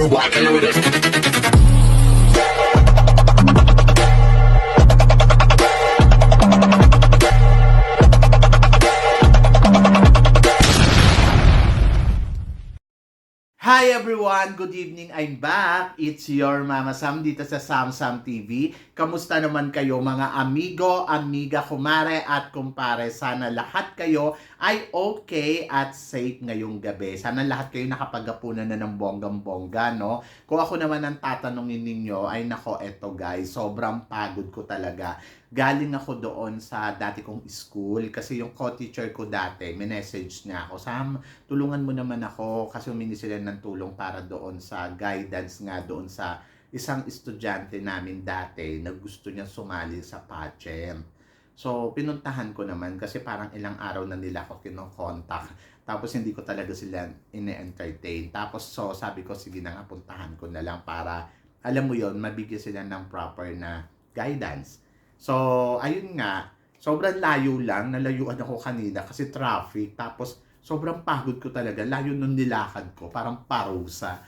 walking with it. Hi everyone! Good evening! I'm back! It's your Mama Sam dito sa Sam Sam TV. Kamusta naman kayo mga amigo, amiga, kumare at kumpare? Sana lahat kayo ay okay at safe ngayong gabi. Sana lahat kayo nakapaghapunan na ng bonggang-bongga, no? Kung ako naman ang tatanungin ninyo, ay nako, eto guys, sobrang pagod ko talaga. Galing ako doon sa dati kong school kasi yung co-teacher ko dati, minessage niya ako, Sam, tulungan mo naman ako kasi humingi sila ng tulong para doon sa guidance nga doon sa isang estudyante namin dati na gusto niya sumali sa pageant. So, pinuntahan ko naman kasi parang ilang araw na nila ako kinokontak. Tapos, hindi ko talaga sila ine-entertain. Tapos, so, sabi ko, sige na nga, puntahan ko na lang para, alam mo yon, mabigyan sila ng proper na guidance. So, ayun nga, sobrang layo lang, nalayuan ako kanina kasi traffic. Tapos, sobrang pagod ko talaga, layo nung nilakad ko, parang parusa.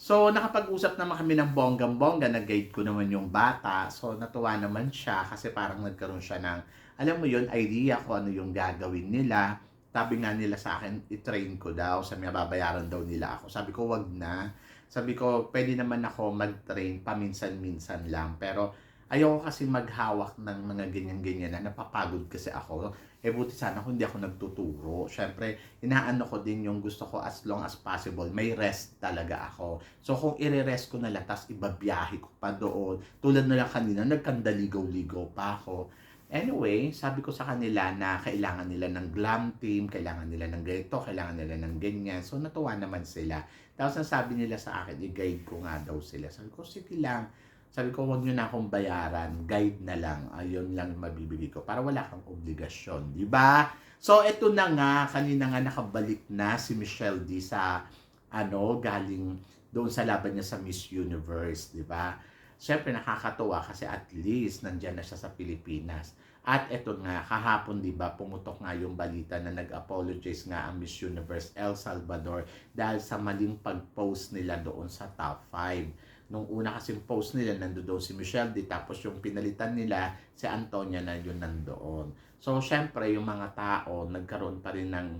So, nakapag-usap naman kami ng bonggang-bongga, nag-guide ko naman yung bata. So, natuwa naman siya kasi parang nagkaroon siya ng, alam mo yun, idea ko ano yung gagawin nila. Sabi nga nila sa akin, i-train ko daw, sabi nga babayaran daw nila ako. Sabi ko, wag na. Sabi ko, pwede naman ako mag-train paminsan-minsan lang. Pero, ayoko kasi maghawak ng mga ganyan-ganyan na napapagod kasi ako. Buti sana kung hindi ako nagtuturo. Siyempre, inaano ko din yung gusto ko as long as possible. May rest talaga ako. So, kung i-rest ko na lang, tapos ibabiyahe ko pa doon. Tulad na lang kanina, nagkandaligaw-ligaw pa ako. Anyway, sabi ko sa kanila na kailangan nila ng glam team, kailangan nila ng ganito, kailangan nila ng ganyan. So, natuwa naman sila. Tapos, ang sabi nila sa akin, i-guide ko nga daw sila. Sabi ko, sige lang. Sabi ko, wag nyo na akong bayaran, guide na lang, ayun lang mabibigay ko para wala kang obligasyon, di ba? So, eto na nga, kanina nga nakabalik na si Michelle D sa, galing doon sa laban niya sa Miss Universe, di ba? Siyempre, nakakatuwa kasi at least nandyan na siya sa Pilipinas. At eto nga, kahapon, di ba, pumutok nga yung balita na nag-apologize nga ang Miss Universe El Salvador dahil sa maling pag-post nila doon sa top 5. Nung una kasing post nila, nandoon si Michelle D. Tapos yung pinalitan nila, si Antonia na yun nandoon. So, syempre, yung mga tao, nagkaroon pa rin ng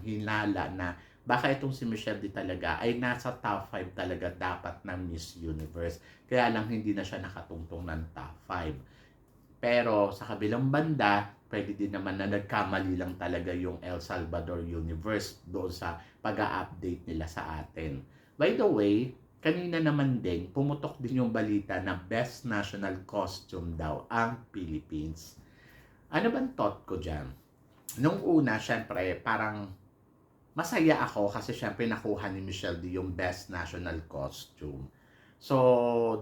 hinala na baka itong si Michelle D talaga ay nasa top 5 talaga dapat ng Miss Universe. Kaya lang hindi na siya nakatungtong ng top 5. Pero sa kabilang banda, pwede din naman na nagkamali lang talaga yung El Salvador Universe doon sa pag-a-update nila sa atin. By the way, kanina naman din, pumutok din yung balita na Best National Costume daw ang Philippines. Ano bang thought ko dyan? Nung una, syempre, parang masaya ako kasi syempre nakuha ni Michelle D yung Best National Costume. So,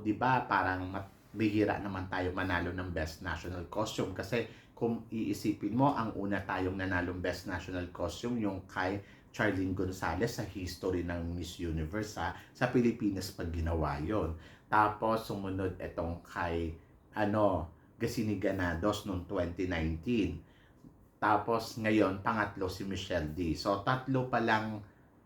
di ba, parang bihira naman tayo manalo ng Best National Costume kasi kung iisipin mo, ang una tayong nanalong Best National Costume yung kay Charlene Gonzalez sa history ng Miss Universe sa Pilipinas pag ginawa yon. Tapos sumunod itong kay Gasini Ganados noong 2019. Tapos ngayon pangatlo si Michelle D. So tatlo pa lang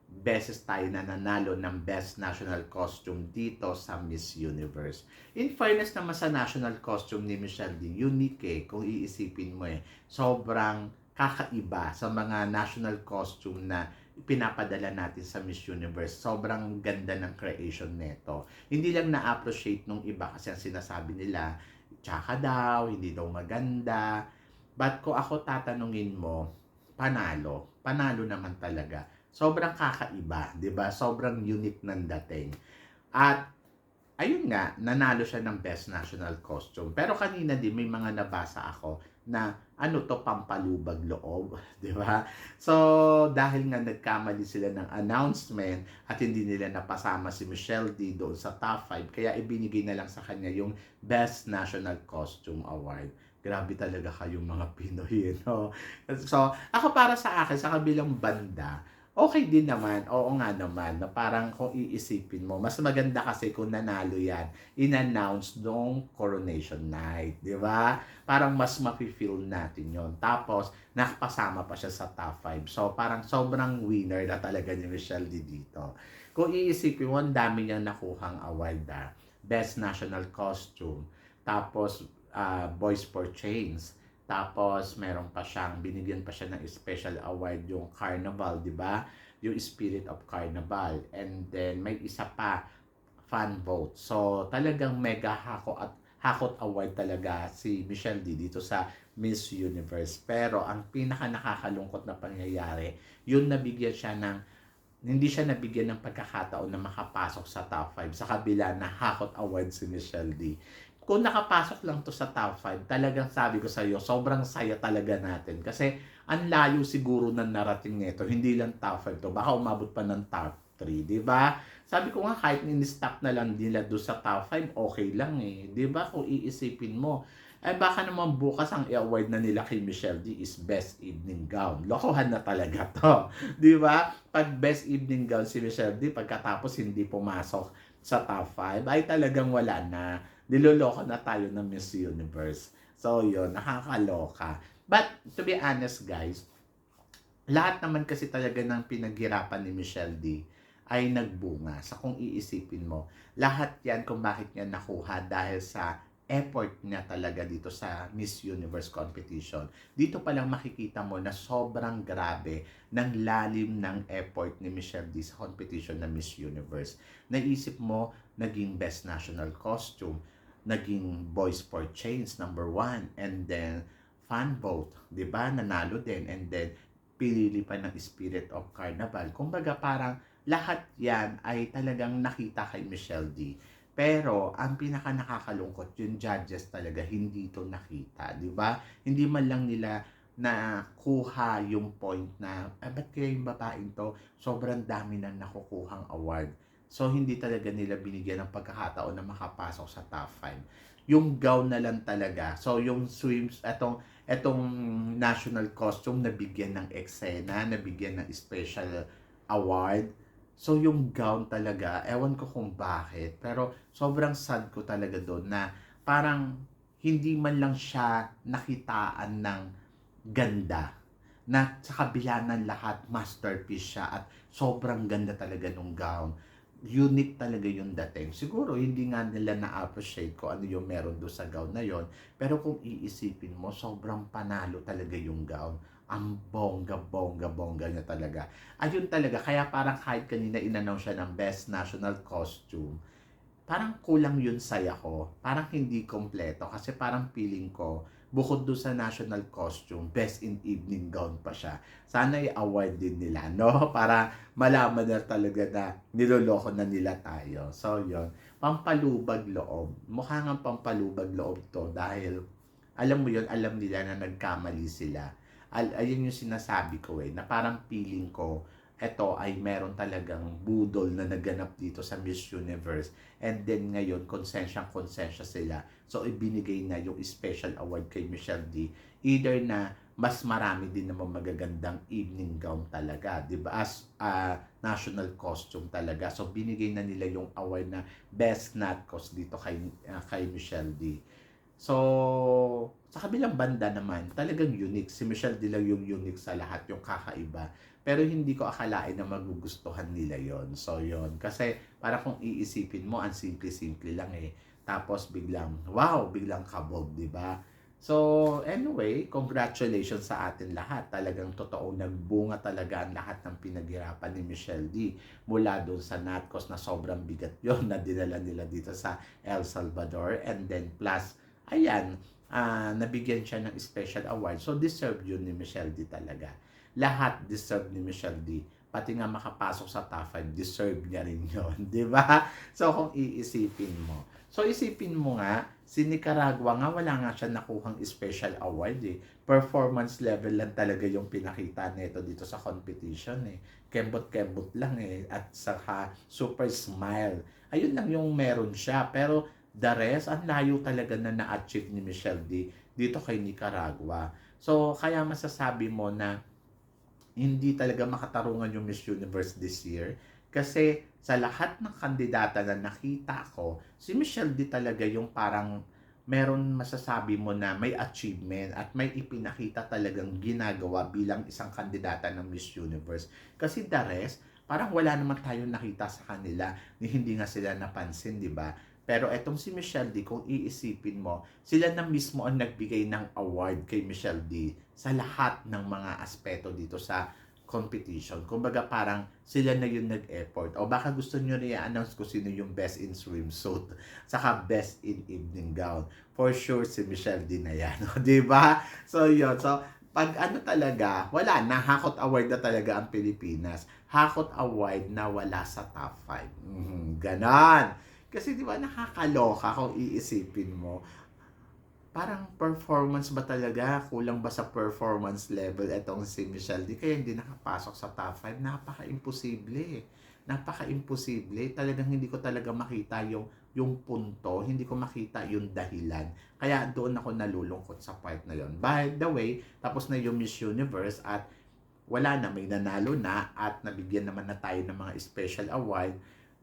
beses tayo na nanalo ng Best National Costume dito sa Miss Universe. In fairness naman sa national costume ni Michelle D, unique kung iisipin mo sobrang kakaiba sa mga national costume na pinapadala natin sa Miss Universe. Sobrang ganda ng creation nito. Hindi lang na-appreciate nung iba kasi ang sinasabi nila, tsaka daw, hindi daw maganda. But kung ako tatanungin mo, panalo. Panalo naman talaga. Sobrang kakaiba, 'di ba? Sobrang unique ng dating. At ayun nga, nanalo siya ng Best National Costume. Pero kanina din may mga nabasa ako na pampalubag loob, 'di ba? So, dahil nga nagkamali sila ng announcement at hindi nila napasama si Michelle D doon sa top 5, kaya ibinigay na lang sa kanya yung Best National Costume Award. Grabe talaga kayong mga Pinoy, no? So, ako para sa akin, sa kabilang banda, okay din naman, oo nga naman, na parang kung iisipin mo, mas maganda kasi kung nanalo yan, in-announce noong coronation night, di ba? Parang mas mafe-feel natin yon. Tapos, nakapasama pa siya sa top 5. So, parang sobrang winner na talaga ni Michelle D dito. Kung iisipin mo, ang dami niyang nakuhang award, Best National Costume, tapos Boys for Change, tapos meron pa siyang, binigyan pa siya ng special award yung Carnival, di ba? Yung Spirit of Carnival. And then may isa pa, fan vote. So talagang mega hakot award talaga si Michelle D dito sa Miss Universe. Pero ang pinaka nakakalungkot na pangyayari, yun nabigyan siya ng hindi siya nabigyan ng pagkakataon na makapasok sa top 5 sa kabila na hakot award si Michelle D. Kung nakapasok lang to sa top 5, talagang sabi ko sa iyo, sobrang saya talaga natin. Kasi ang layo siguro ng narating nito. Hindi lang top 5 to, baka umabot pa ng top 3, di ba? Sabi ko nga, kahit in-stop na lang nila doon sa top 5, okay lang eh. Di ba? Kung iisipin mo, eh baka naman bukas ang i-award na nila kay Michelle D is Best Evening Gown. Lokohan na talaga to. Di ba? Pag Best Evening Gown si Michelle D, pagkatapos hindi pumasok sa top 5, ay talagang wala na. Niloloko na tayo ng Miss Universe. So yun, nakakaloka. But to be honest guys, lahat naman kasi talaga ng pinaghirapan ni Michelle D ay nagbunga. Sa kung iisipin mo, lahat yan kung bakit niya nakuha dahil sa effort niya talaga dito sa Miss Universe competition. Dito pa lang makikita mo na sobrang grabe ng lalim ng effort ni Michelle D sa competition na Miss Universe. Naisip mo, naging Best National Costume, naging Boys for Change #1, and then fan vote, 'di ba? Nanalo din, and then pinili pa ng Spirit of Carnival. Kumbaga parang lahat 'yan ay talagang nakita kay Michelle D. Pero ang pinaka nakakalungkot, yung judges talaga hindi ito nakita, 'di ba? Hindi man lang nila nakuha yung point na ba't kaya yung babaeng to sobrang dami na nakukuhang award. So, hindi talaga nila binigyan ng pagkakataon na makapasok sa top 5. Yung gown na lang talaga. So, yung etong national costume nabigyan ng eksena, nabigyan ng special award. So, yung gown talaga, ewan ko kung bakit, pero sobrang sad ko talaga doon na parang hindi man lang siya nakitaan ng ganda na sa kabila ng lahat, masterpiece siya at sobrang ganda talaga nung gown. Unique talaga yung dating. Siguro hindi nga nila na-appreciate ko ano yung meron doon sa gown na yon. Pero kung iisipin mo, sobrang panalo talaga yung gown. Ang bongga niya talaga. Ayun talaga, kaya parang kahit kanina in-announce siya ng Best National Costume, parang kulang yun saya ko. Parang hindi kompleto kasi parang feeling ko, bukod doon sa national costume, best in evening gown pa siya. Sana i-award din nila, no? Para malaman na talaga na niloloko na nila tayo. So, yun. Pampalubag loob. Mukha nga pampalubag loob to dahil alam mo yun, alam nila na nagkamali sila. Ayun yung sinasabi ko na parang feeling ko, eto ay meron talagang budol na naganap dito sa Miss Universe. And then ngayon, konsensya sila. So, ibinigay na yung special award kay Michelle D. Either na mas marami din naman magagandang evening gown talaga, di ba? As national costume talaga. So, binigay na nila yung award na Best Nat Cos dito kay Michelle D. So, sa kabilang banda naman, talagang unique. Si Michelle D lang yung unique sa lahat, yung kakaiba. Pero hindi ko akalain na magugustuhan nila yon. So, yon. Kasi, para kung iisipin mo, ang simple-simple lang eh. Tapos, biglang, wow, biglang kabog, di ba? So, anyway, congratulations sa atin lahat. Talagang totoo, nagbunga talaga ang lahat ng pinaghirapan ni Michelle D. Mula doon sa Natcos na sobrang bigat yon na dinala nila dito sa El Salvador. And then, plus, ayan, nabigyan siya ng special award. So, deserve yun ni Michelle D talaga. Lahat deserve ni Michelle D. Pati nga makapasok sa top 5, deserve niya rin yun. Di ba? So, kung iisipin mo. So, isipin mo nga, si Nicaragua nga, wala nga siya nakuhang special award eh. Performance level lang talaga yung pinakita nito dito sa competition eh. Kembot-kembot lang eh. At saka, super smile. Ayun lang yung meron siya. Pero, the rest, ang layo talaga na na-achieve ni Michelle D dito kay Nicaragua. So, kaya masasabi mo na hindi talaga makatarungan yung Miss Universe this year. Kasi sa lahat ng kandidata na nakita ko, si Michelle D talaga yung parang meron masasabi mo na may achievement at may ipinakita talagang ginagawa bilang isang kandidata ng Miss Universe. Kasi the rest, parang wala naman tayong nakita sa kanila, hindi nga sila napansin, di ba? Pero etong si Michelle D, kung iisipin mo, sila na mismo ang nagbigay ng award kay Michelle D sa lahat ng mga aspeto dito sa competition. Kumbaga parang sila na yung nag-effort. O baka gusto nyo rin i-announce ko sino yung best in swimsuit, saka best in evening gown. For sure, si Michelle D na yan. Di ba? So yun. So, pag ano talaga, wala na. Hakot award na talaga ang Pilipinas. Hakot award na wala sa top 5. Ganon. Kasi di ba nakakaloka kung iisipin mo, parang performance ba talaga? Kulang ba sa performance level etong si Michelle D? Kaya hindi nakapasok sa top 5. Napaka-imposible. Napaka-imposible. Talagang hindi ko talaga makita yung punto. Hindi ko makita yung dahilan. Kaya doon ako nalulungkot sa part na yon. By the way, tapos na yung Miss Universe at wala na, may nanalo na at nabigyan naman na tayo ng mga special award.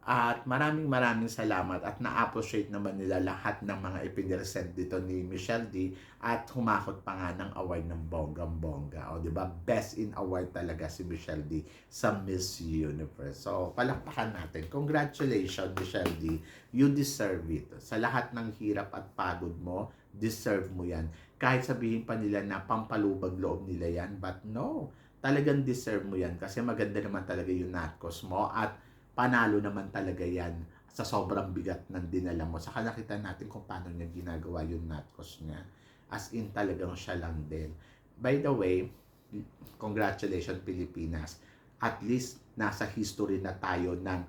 At maraming salamat at na-appreciate naman nila lahat ng mga ipiniresent dito ni Michelle D at humakot pa nga ng award ng bonggang-bongga. O, di ba? Best in award talaga si Michelle D sa Miss Universe. So, palakpakan natin. Congratulations, Michelle D. You deserve it. Sa lahat ng hirap at pagod mo, deserve mo yan. Kahit sabihin pa nila na pampalubag loob nila yan, but no. Talagang deserve mo yan kasi maganda naman talaga yung natkos mo at panalo naman talaga yan sa sobrang bigat ng dinala mo. Saka nakita natin kung paano niya ginagawa yung natkos niya. As in, talagang siya lang din. By the way, congratulations Pilipinas. At least, nasa history na tayo ng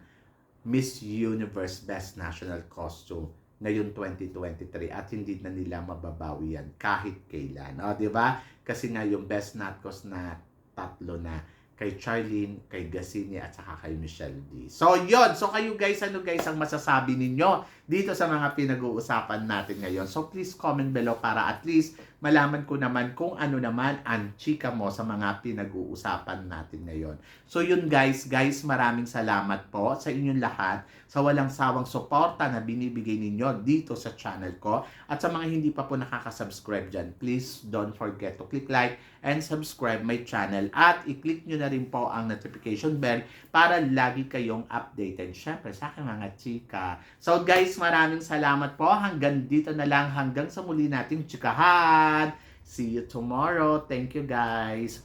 Miss Universe Best National Costume ngayon 2023 at hindi na nila mababawi yan kahit kailan. O, di ba? Kasi nga yung Best Natkos na tatlo na kay Charlene, kay Gasini, at saka kay Michelle D. So, yun. So, kayo guys, ano guys ang masasabi ninyo dito sa mga pinag-uusapan natin ngayon? So, please comment below para at least malaman ko naman kung ano naman ang chika mo sa mga pinag-uusapan natin ngayon. So, yun guys, maraming salamat po sa inyong lahat sa walang sawang suporta na binibigay ninyo dito sa channel ko. At sa mga hindi pa po nakaka-subscribe dyan, please don't forget to click like and subscribe my channel at i-click nyo na rin po ang notification bell para lagi kayong updated syempre sa aking mga chika. So guys, maraming salamat po. Hanggang dito na lang. Hanggang sa muli nating chikahan. See you tomorrow. Thank you guys.